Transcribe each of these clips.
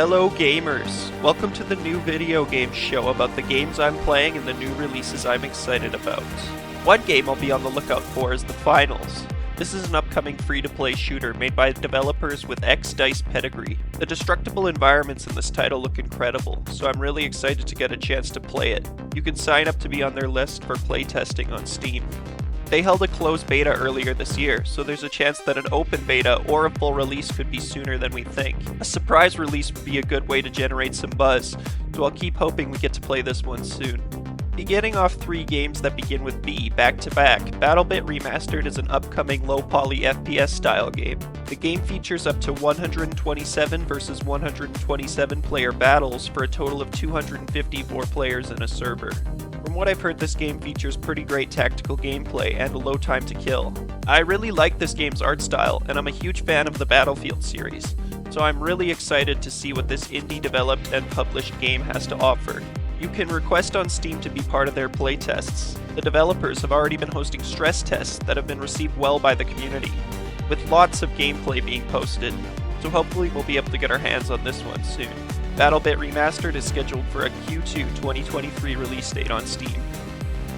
Hello gamers! Welcome to the new video game show about the games I'm playing and the new releases I'm excited about. One game I'll be on the lookout for is The Finals. This is an upcoming free-to-play shooter made by developers with X-Dice pedigree. The destructible environments in this title look incredible, so I'm really excited to get a chance to play it. You can sign up to be on their list for playtesting on Steam. They held a closed beta earlier this year, so there's a chance that an open beta or a full release could be sooner than we think. A surprise release would be a good way to generate some buzz, so I'll keep hoping we get to play this one soon. Beginning off 3 games that begin with B, back-to-back, BattleBit Remastered is an upcoming low-poly FPS style game. The game features up to 127 versus 127 player battles for a total of 254 players in a server. From what I've heard, this game features pretty great tactical gameplay and a low time to kill. I really like this game's art style, and I'm a huge fan of the Battlefield series, so I'm really excited to see what this indie-developed and published game has to offer. You can request on Steam to be part of their playtests. The developers have already been hosting stress tests that have been received well by the community, with lots of gameplay being posted, so hopefully we'll be able to get our hands on this one soon. BattleBit Remastered is scheduled for a Q2 2023 release date on Steam.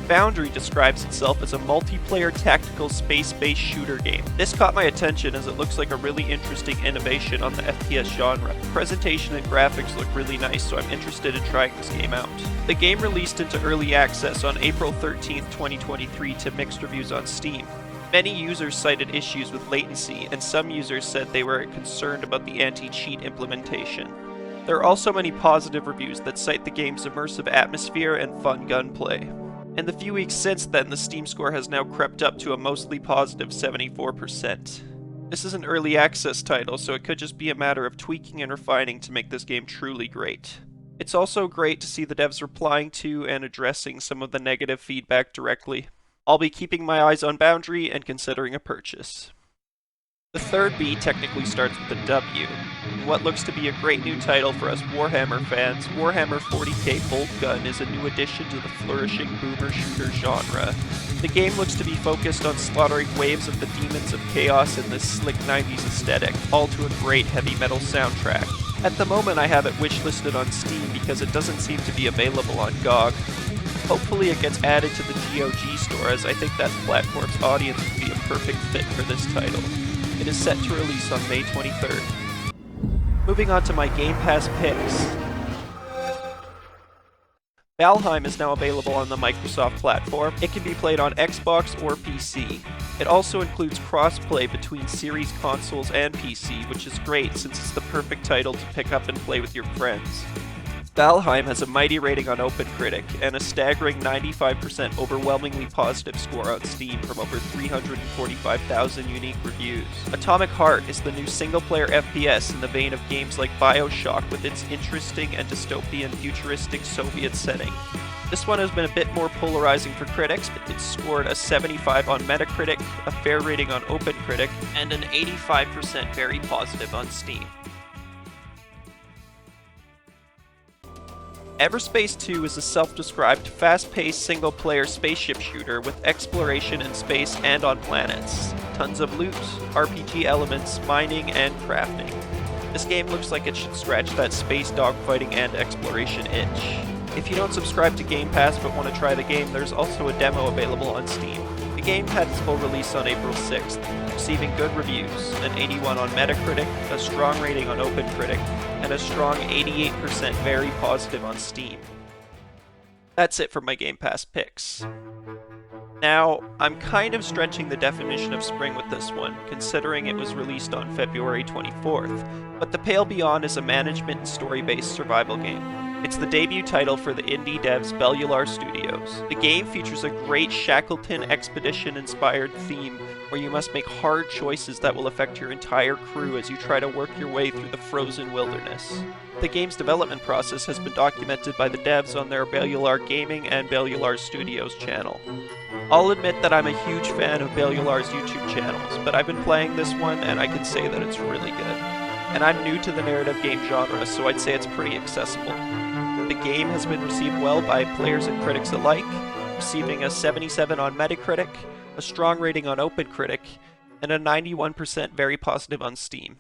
Foundry describes itself as a multiplayer tactical space-based shooter game. This caught my attention as it looks like a really interesting innovation on the FPS genre. The presentation and graphics look really nice, so I'm interested in trying this game out. The game released into early access on April 13th, 2023 to mixed reviews on Steam. Many users cited issues with latency, and some users said they were concerned about the anti-cheat implementation. There are also many positive reviews that cite the game's immersive atmosphere and fun gunplay. In the few weeks since then, the Steam score has now crept up to a mostly positive 74%. This is an early access title, so it could just be a matter of tweaking and refining to make this game truly great. It's also great to see the devs replying to and addressing some of the negative feedback directly. I'll be keeping my eyes on Boundary and considering a purchase. The third B technically starts with a W. In what looks to be a great new title for us Warhammer fans, Warhammer 40k Bolt Gun is a new addition to the flourishing boomer shooter genre. The game looks to be focused on slaughtering waves of the demons of chaos in this slick 90s aesthetic, all to a great heavy metal soundtrack. At the moment I have it wishlisted on Steam because it doesn't seem to be available on GOG. Hopefully it gets added to the GOG store, as I think that platform's audience would be a perfect fit for this title. It is set to release on May 23rd. Moving on to my Game Pass picks. Valheim is now available on the Microsoft platform. It can be played on Xbox or PC. It also includes cross-play between series consoles and PC, which is great since it's the perfect title to pick up and play with your friends. Valheim has a mighty rating on OpenCritic and a staggering 95% overwhelmingly positive score on Steam from over 345,000 unique reviews. Atomic Heart is the new single-player FPS in the vein of games like BioShock with its interesting and dystopian futuristic Soviet setting. This one has been a bit more polarizing for critics, but it's scored a 75 on Metacritic, a fair rating on OpenCritic, and an 85% very positive on Steam. Everspace 2 is a self-described, fast-paced single-player spaceship shooter with exploration in space and on planets. Tons of loot, RPG elements, mining, and crafting. This game looks like it should scratch that space dogfighting and exploration itch. If you don't subscribe to Game Pass but want to try the game, there's also a demo available on Steam. The game had its full release on April 6th, receiving good reviews, an 81 on Metacritic, a strong rating on OpenCritic, and a strong 88% very positive on Steam. That's it for my Game Pass picks. Now, I'm kind of stretching the definition of spring with this one, considering it was released on February 24th, but The Pale Beyond is a management and story-based survival game. It's the debut title for the indie devs Bellular Studios. The game features a great Shackleton Expedition-inspired theme where you must make hard choices that will affect your entire crew as you try to work your way through the frozen wilderness. The game's development process has been documented by the devs on their Bellular Gaming and Bellular Studios channel. I'll admit that I'm a huge fan of Bellular's YouTube channels, but I've been playing this one and I can say that it's really good. And I'm new to the narrative game genre, so I'd say it's pretty accessible. The game has been received well by players and critics alike, receiving a 77 on Metacritic, a strong rating on OpenCritic, and a 91% very positive on Steam.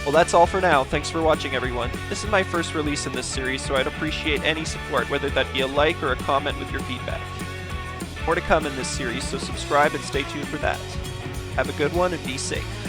Well, that's all for now. Thanks for watching, everyone. This is my first release in this series, so I'd appreciate any support, whether that be a like or a comment with your feedback. More to come in this series, so subscribe and stay tuned for that. Have a good one and be safe.